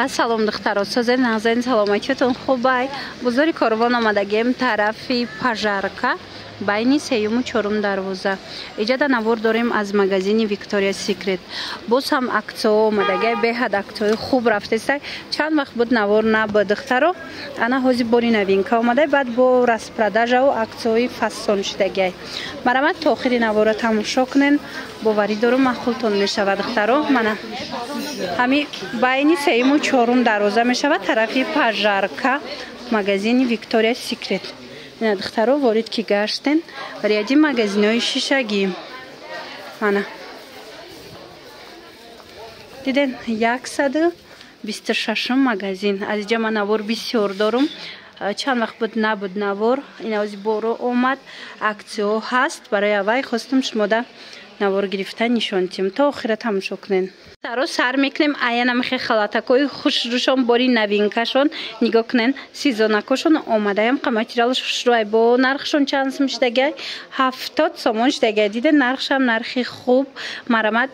Салом духтаро, созед нағзен саломатиятон хубай. Бузори корвон омадагем тарафи Пажарка, байни сеюму чорум дарвоза. Иҷада навор дорем аз магазини Victoria's Secret. Боз ҳам аксио омадаге, беҳад аксиои хуб рафтестай. Чанд вақт буд навор набуд духтаро. Ана ҳози бори новинка омадай, баъд бо распродажаву аксиои фасон шудагай. Марамад то охири навора тамошо кунен. Боварӣ дорум махултон мешавад духтаро. Мана ҳами байни сеюму чорум дарвоза мешавад тарафи Пажарка, магазини Victoria's Secret. Ина духтаро ворид ки гаштен ряди магазинои шишагӣ. Мана диден 126 магазин. Аз иҷа ман навор бисёр дорум. Чанд вақт буд набуд навор. Ин ози боро омад. Аксио ҳаст. Барои аввай хостум шумода навор гирифта нишон тим. Та охира тамошо кунен. Таро сар мекунем аяна мехе халатакои хушрӯшон бори новинкашон нигоҳ кунен. Сезонакошон омадаям материалш хушрӯай бо нархшон чанд сум шудагай 70 сомон шудагай. Диде нархшам нархи хуб. Марамад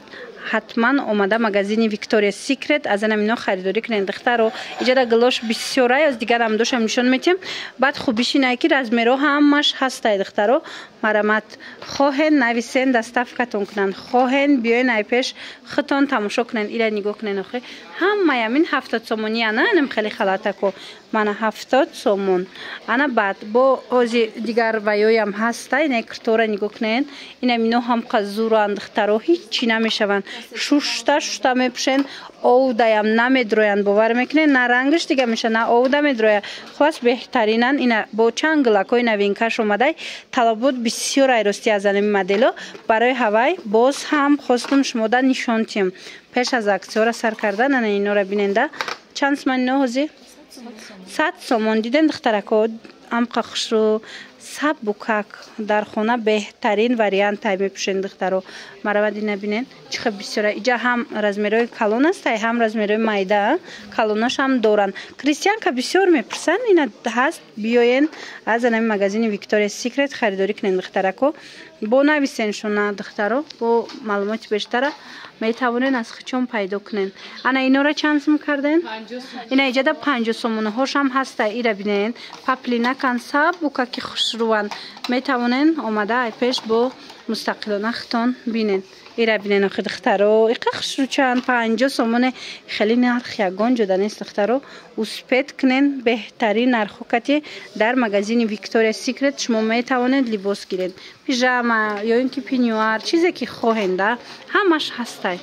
ҳатман омада магазини Victoria's Secret аз анамино харидорӣ кунен духтаро. Иҷада глош бисёрай аз дигарам дошам нишон метем. Баъд хубиш инае ки размеро ҳамаш ҳастай духтаро. Марамад хоҳен нависен доставкатон кунанд. Хоҳен биёен ай пеш хитон тамошо кунен. Ира нигоҳ кунен охи. Ҳамаи амин 70 сомони ана анам хеле халатако. Мана 70 сомон. Ана баъд бо ози дигар ваёям ҳастай. Ина киртора нигоҳ кунен. Ина мино ҳам қазуран духтаро ҳичи намешаванд. Шушта мепушен. Овдаям намедроянд бовар мекунен. На рангаш дига меша на овда медроя. Хулас беҳтаринан. Ина бо чанд гилакои новинкаш омадай талабот бисёр айрости аз анами модело. Барои ҳавай боз ҳам хостум шумода нишон тем. Пеш аз аксиора сар кардан ана инора биненда. Чанд сомон ино ҳозир? 100 сомон. Диден духтарако амқа хушрӯ сабукак дар хона беҳтарин вариант тай мепушен духтаро. Маравад ина бинен чихе бисёра. Иҷа ҳам размерои калон астай, ҳам размерои майда. Калонаш ҳам доранд. Кристианка бисёр мепурсанд. Ина ҳаст биёен аз анами магазини Victoria's Secret харидорӣ кунен духтарако. Бо нависеншона духтаро бо маълумоти бештара метавонен аз хичон пайдо кунен. Ана инора чанд сум карден? 50 сом. Ина иҷада 50 сомонаҳош ҳам ҳастай. Ира бинен паплинакан сабука ки хушрӯанд. Метавонен омада ай пеш бо мустақилона хитон бинен. Ира бинен охи духтаро. Иқа хушрӯчанд 50 сомоне хеле нарх ягон ҷода нест духтаро. Успед кунен беҳтарин нархокати дар магазини Victoria's Secret шумо метавонед либос гиред. Пижама ё ин ки пинюар чизе ки хоҳенда ҳамаш ҳастай.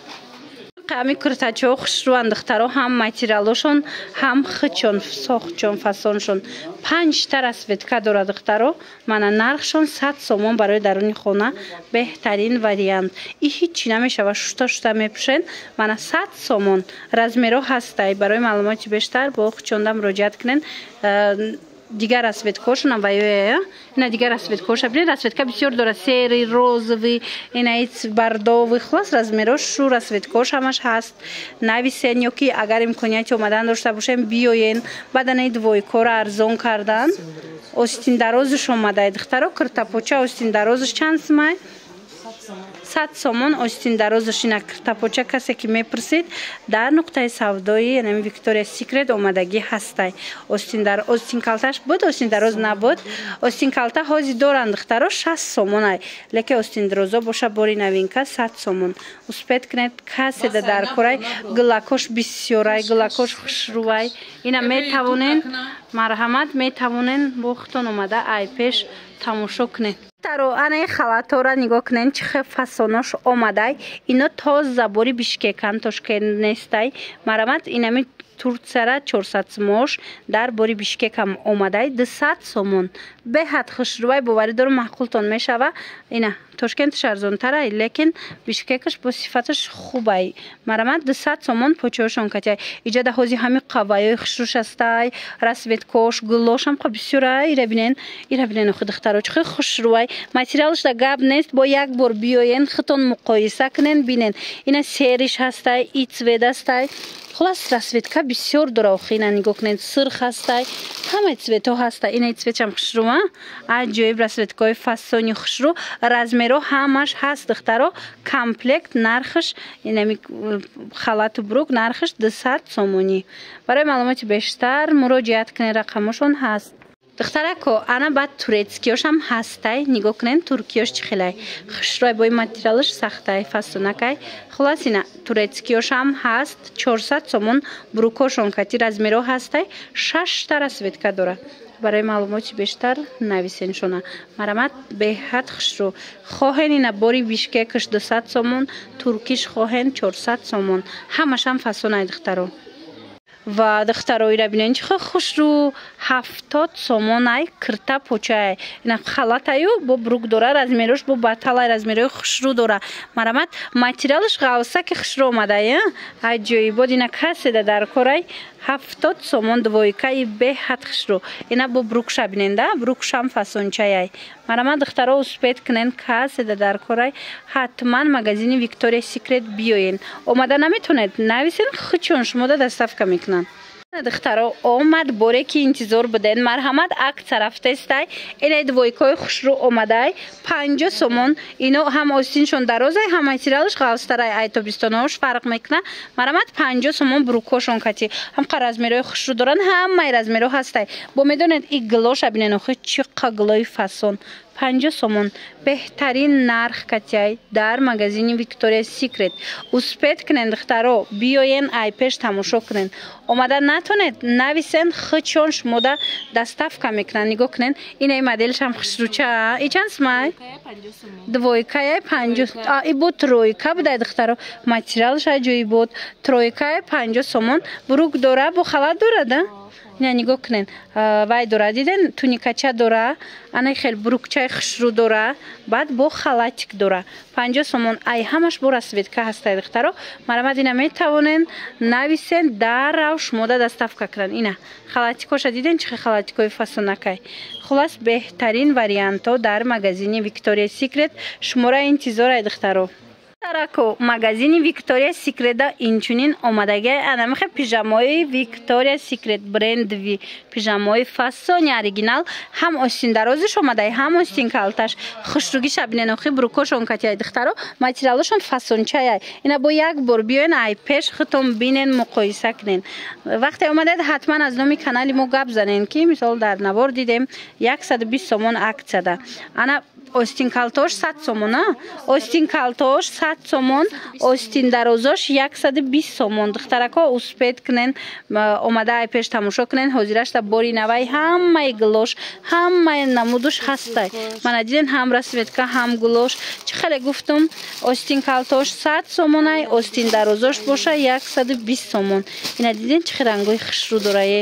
Ами куртачо хушрӯанд духтаро ҳам материалошон ҳам хичон сохтчон фасоншон 5 та расветка дорад духтаро. Мана нархшон 100 сомон барои даруни хона беҳтарин вариант. И ҳичи намешава шушта мепушен. Мана 100 сомон размеро ҳастай. Барои маълумоти бештар бо хичонда муроҷиат кунен. Дигар расветкошонам ваёя. Ина дигар расветкоша бинед расветка бисёр дорад. Серый, розовый, ина бордовый. Хулас размерошу расветкош ҳамаш ҳаст. Нависен ё ки агар имконияти омадан дошта бошем биёен. Баъд ана двойкора арзон кардан. Остин дарозаш омадай духтаро. Киртапоча остин дарозаш чанд сумай? 100 сомон остин дарозаш. Ина киртапоча касе ки мепурсид дар нуқтаи савдои янами Victoria's Secret омадагӣ ҳастай. Остин калташ буд, остин дароз набуд. Остин калта ҳози доранд духтаро 60 сомонай. Леке остин дарозо боша бори новинка 100 сомон. Успед кунед каседа дар корай гилакош бисёрай, гилакош хушрӯай. Ина метавонен марҳамат метавонен бо хитон омада ай пеш тамошо кунед. Таро ана халатора нигоҳ кунен чихе фасонош омадай. Ино тоза бори Бишкекан Тошкент нестай. Марамад инами Турцияра 400 сомош дар бори Бишкекам омадай 200 сомон. Беҳад хушрӯай боварӣ дорум маъқултон мешава. Ина Тошкенташ арзонтарай, лекин Бишкекаш бо сифаташ хубай. Марамад 200 сомон почоҳошон катяй. Иҷада ҳози ҳами қаваёи хушрӯш астай, расветкош, гулошам қа бисёрай. Ира бинен охи духтаро чихе хушрӯай. Материалш да гап нест. Бо як бор биёен хитон муқоиса кунен бинен. Ина сериш ҳастай, и цвет астай. Хулас расветка бисёр дора охи. Ина нигоҳ кунед сирх ҳастай. همه цвето هست. این цвет هم خشرو عجیب رسوتکای فاسونی خشرو размеро همش هست دخترا комплект нархش اینمی халат брук нархش 200 сомонӣ. برای معلومات بیشتر مراجعت کنید رقمشون هست. دخترکو انا بعد турецкиёш هم ҳастай нигоҳ кунед туркиёш чӣ хелай хушрой бо материалаш сахтай фасонакай хулас ина турецкиёш هم ҳаст 400 сомон брукошон кати размеро ҳастай 6 та расветка дора. برای معلومات بیشتر نویسنشونه مرامت بهت خشرو خواهن ina باری بیشکش 200 сомон туркиш خواهن 400 сомон همش هم فاسونای دخترو و دخترای را بینین چه خوش رو 70 сомон ай کرتا پوچای اینا خالات ایو با بروک داره размерش با باتال размерش خوش رو داره مرامت материалش غوسه که خوش رو اومده عجیب بود اینا کسی در کارای 70 сомон двойкаи беҳад хушрӯ ина бо брукша биненда брукшам фасончаяй марама духтаро успед кунен каседа дар корай ҳатман магазини Victoria's Secret биёен омада наметонед нависен хучон шумода доставка мекунанд духтаро омад боре ки интизор буден марҳамат акция рафтестай ина двойкаи хушрӯ омадай 50 сомон ино ҳам остиншон дарозай ҳам материалш ғавстарай айтобистонош фарқ мекуна марҳамат 50 сомон брукошон кати ҳам размерои хушрӯ доранд ҳамаи размеро ҳастай бо медонед и глоша бинен охи чиқа глои фасон 50 сомон беҳтарин нарх катяй дар магазини Victoria's Secret успед кунен духтаро биёен ай пеш тамошо кунен омада натонед нависен хучон шумода доставка мекунанд нигоҳ кунен инаи моделш ҳам хушрӯча и чанд смай двойкая 50 и бо тройка будай духтаро материалш аҷоиб буд тройкая 50 сомон брук дора бо халат дора да ина нигоҳ кунен вай дора диден туникача дора ана хел брукчаи хушрӯ дора баъд бо халатик дора 50 сомон ай ҳамаш бо расветка ҳастай духтаро марҳамат ина метавонен нависен дарав шумода доставка кунанд ина халатикоша диден чихе халатикои фасонакай хулас беҳтарин вариантҳо дар магазини Victoria's Secret шумора интизорай духтаро тарако магазини Victoria's Secret инчунин омадагай анамихе пижамои Victoria's Secret брендви пижамои фасони оригинал ҳам остин дарозиш омадай ҳам остин калташ хушругиша бинен охи брукошон катияй духтаро материалошон фасончаяй ина бо як бор биёен ай пеш хутон бинен муқоиса кунен вақте омадед ҳатман аз номи канали мо гап занен ки мисол дар навор дидем 120 сомон аксияда ана остин калтош 100 сомон остин калтош 100 сомон остин дарозош 120 сомон духтарако успед кунен омада ай пеш тамошо кунен ҳозирашта бори навай ҳамаи глош ҳамаи намудуш ҳастай мана диден ҳам расветка ҳам глош чӣ хеле гуфтум остин калтош 100 сомон ай остин дарозош боша 120 сомон ина диден чӣ хел рангои хушрӯ дорае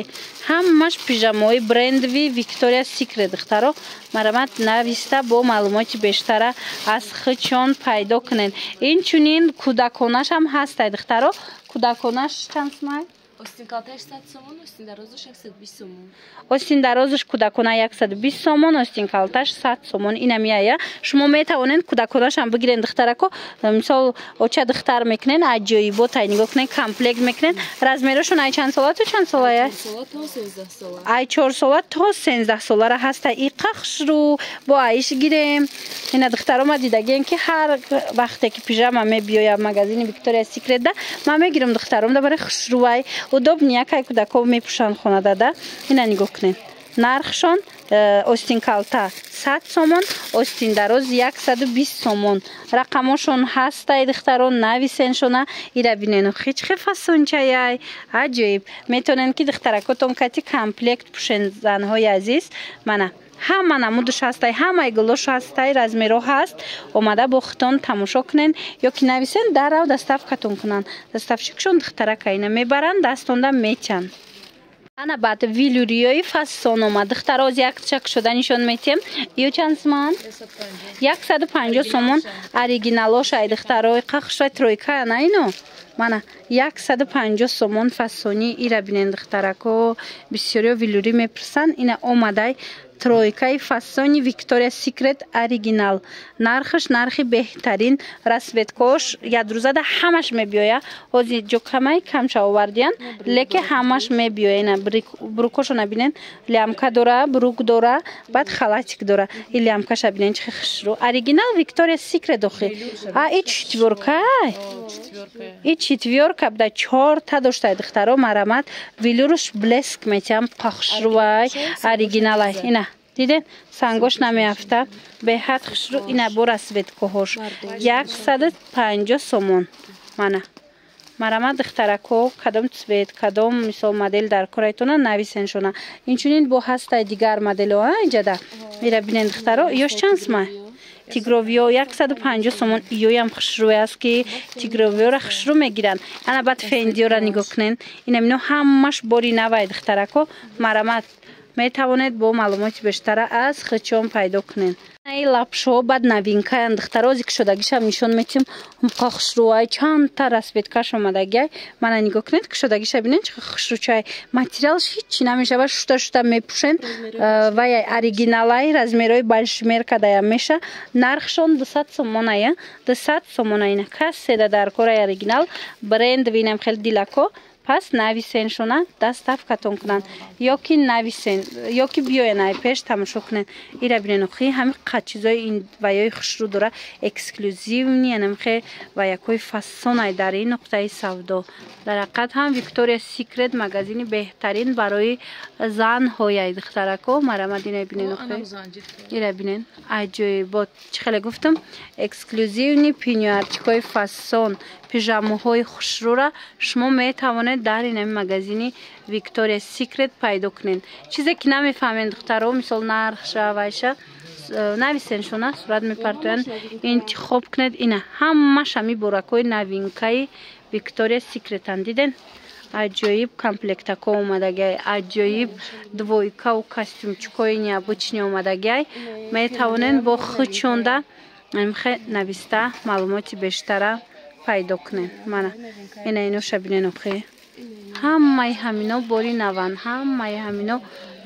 ҳамаш пижамои брендви Victoria's Secret духтаро марҳамат нависта бо маълумоти бештара аз хучон пайдо кунен инчунин кӯдаконаш ҳам ҳастай духтаро кӯдаконаш чанд смай остин калташ 100 сомон остин дарозаш 120 сомон остин дарозаш кӯдакона 120 сомон остин калташ 100 сомон ина меая шумо метавонед кӯдаконашам бигирен духтарако мисол оча духтар мекунен аҷоиботай нигоҳ кунен комплект мекунен размерошон ай чанд сола то чанд солая ай 4 сола то 13 солара ҳастай иқа хушрӯ бо айш гирем ина духтаро ма дидагем ки ҳар вақте ки пижама мебиёя магазини Victoria's Secret да ма мегирам духтаром да барои хушрӯвай удобни якай кӯдако мепӯшанд хонада да ина нигоҳ кунед нархшон остин калта 100 сомон остин дароз 120 сомон рақамошон ҳастай духтарон нависеншона ира бинену хичхе фасончаяй аҷоиб метонен ки духтаракотон кати комплект пӯшен занҳои азиз мана ҳама намудуш ҳастай ҳамаи глош ҳастай размеро ҳаст омада бо хутон тамошо кунен ё ки нависен дарав доставкатон кунанд доставщикшон духтаракаина мебаранд дастонда метиҳанд ана баъд вилюриёи фасон омад духтароз якчак шуда нишон метиҳем ё чанд сомон 150 сомон оригиналошай духтаро иқа хушрай тройка ана ино мана 150 сомон фасони ира бинен духтарако бисёриё велюри мепурсанд ина омадай тройкаи фасони Victoria's Secret оригинал нархаш нархи беҳтарин расветкош ядрӯзада ҳамаш мебиёя ҳози ҷокамай камча овардиян леке ҳамаш мебиёя ина брукошо набинен лямка дора брук дора баъд халатик дора и лямкаша бинен чихи хушрӯ оригинал Victoria's Secret охи и четвёркай и четвёрка буда 4 та доштаи духтаро марамат велюруш блеск метиҳам қахшрӯвай оригиналай ина диден сангош намеафта беҳад хушрӯ ина бо расветкоҳош 150 сомон мана марамат духтарако кадом цвет кадом мисол модель дар корайтона нависен шуна инчунин бо ҳастаи дигар модело иҷада ира бинен духтаро ёш чансма тигровиё 150 сомон иёям хушрӯе аст ки тигровиёра хушрӯ мегиранд ана баъд фендиёра нигоҳ кунен ина мино ҳамаш бори навай духтарако марамат метавонед бо маълумоти бештара аз хичон пайдо кунед ай лапшо баъд новинкаянд духтарози кушодагишам нишон метим ҳумқа хушрӯай чандта расветкаш омадагиай мана нигоҳ кунед кушодагиша бинен чихи хушрӯчай материалш ҳичи намешава шута мепӯшен ваяй оригиналай размерои большмер кадаям меша нархшон 200 сомоная 200 сомонаина касседа дар кораи оригинал бренд винам хел дилако пас нависен шуна доставкатон кунанд ёки нависен ёки биёен ай пеш тамошо кунед ира бинен охи ҳами қачизои ин ваёи хушрӯ дора эксклюзивни анамхе ваякои фасонай дар ин нуқтаи савдо дар ҳақиқат ҳам Victoria's Secret магазини беҳтарин барои занҳояй духтарако марамад ина бинен охи ира бинен аҷоибот чӣ хеле гуфтам эксклюзивни пинюарчикои фасон пижамоҳои хушрӯра шумо метавонед дар ин магазини Victoria's Secret пайдо кунед чизе ки намефаҳмед духтаро мисол нархша вайша нависен шуна сурат мепартоян интихоб кунед ина ҳамаш ҳами боракои новинкаи Victoria's Secret ан диден аҷоиб комплектако омадагиай аҷоиб двойкаву костюмчикои необычни омадагиай метавонед бо хичонда нависта маълумоти бештара пайдо кунен мана ина иноша бинен охи ҳамаи ҳамино бори наван ҳамаи ҳамино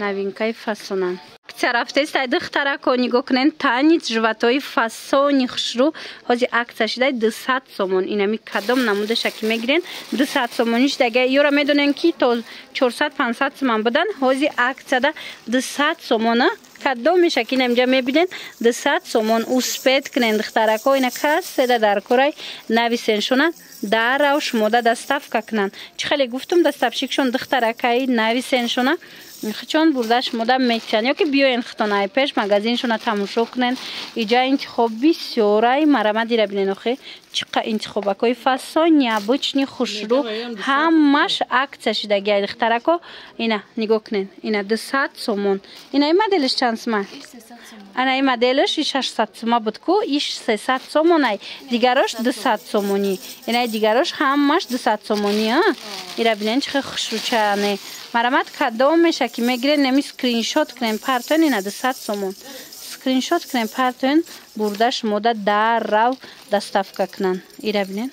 новинкаи фасонан акция рафтестай духтарако нигоҳ кунен тани живатои фасони хушрӯ ҳози акция шидай 200 сомон инами кадом намудаша ки мегирен 200 сомониш дага ёра медонен ки то 400-500 сомон будан ҳози акцияда 200 сомона кадомеша ки инамҷа мебинен 200 сомон успед кунен духтарако ина касседа дар корай нависен шунанд дарав шумода доставка кунанд чӣ хеле гуфтум доставщикшон духтаракаи нависен шуна хичон бурда шумода метиҳанд ёки биёен хитонай пеш магазиншона тамошо кунен иҷа интихоб бисёрай марамад ира бинен охи чиқа интихобакои фасон необычни хушрӯ ҳамаш акция шидагиай духтарако ина нигоҳ кунен ина 200 сомон ина и моделиш чанд сума ана и моделиш 600 сума буд ку иш 300 сомонай дигарош 200 сомони ина дигарош ҳамаш 200 сомони ира бинен чихи хушрӯчаане марамад кадомеша ки мегирен неми скриншот кунен партоен ина 200 сомон скриншот кунен партоен бурда шумода даррав доставка кунанд ира бинен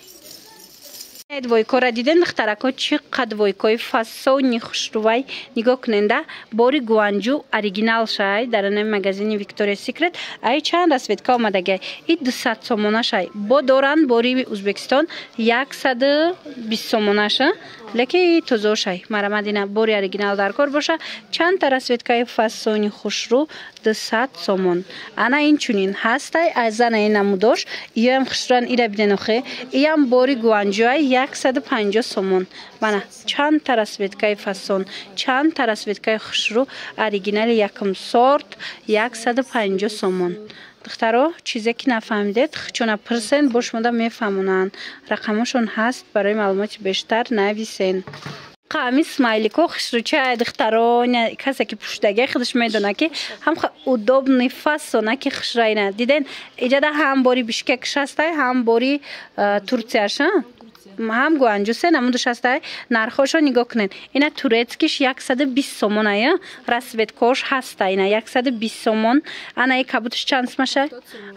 двойкора диден духтарако чиқа двойкои фасони хушрӯвай нигоҳ куненда бори гуанҷу оригинал шай дар ин магазини Victoria's Secret ай чанд расветка омадагиай и 200 сомонашай бо доранд бори Узбекистон 120 сомонаша леки тозошай марамад ина бори оригинал дар кор боша чандта расветкаи фасони хушрӯ 200 сомон ана инчунин ҳастай азанаи намудош иёам хушрӯан ира бинен охе иям бори гуанҷуай 150 сомон мана чандта расветкаи фасон чандта расветкаи хушрӯ оригинали якум сорт 150 сомон духтаро чизе ки нафаҳмидед хичона пурсен бо шумода мефаҳмонанд рақамошон ҳаст барои маълумоти бештар нависен ҳами смайлико хушрӯчаи духтаро касе ки пӯшидагиай худаш медона ки ҳам удобни фасона ки хушрайна диден иҷада ҳам бори бишкекш ҳастай ҳам бори турсияша ҳам гуанҷусе намудаш ҳастай нархошо нигоҳ кунед ина турецкиш 120 сомон ая расветкош ҳаста ина 120 сомон анаи кабуташ чанд смаша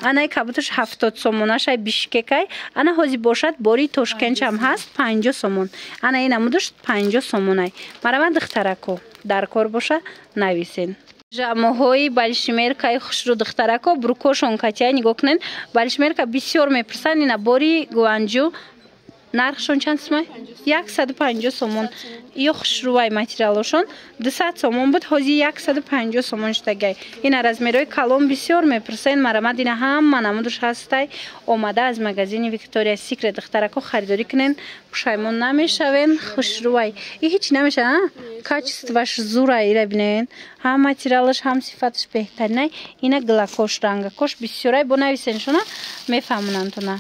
анаи кабуташ 70 сомонашай бишкекай ана ҳозир бошад бори тошкентчам ҳаст 50 сомон ана ин намудаш 50 сомонай марама духтарако дар кор боша нависен жамоҳои балшимеркаи хушрӯ духтарако буркошон катяй нигоҳ кунед балшимерка бисёр мепурсанд ина бори гуанҷу нархшон чанд сомон 150 сомон ё хушрӯвай материалошон 200 сомон буд ҳозир 150 сомон штагай ина размерои калон бисёр мепурсанд марамад ина ҳама намудаш ҳастай омада аз магазини Victoria's Secret духтарако харидорӣ кунен пушаймон намешавен хушрӯвай и ҳеч намеша качестваш зура ира бинен ҳам материалаш ҳам сифаташ беҳтаринай ина глакош рангакош бисёрай бо нависеншона мефаҳмонанд туна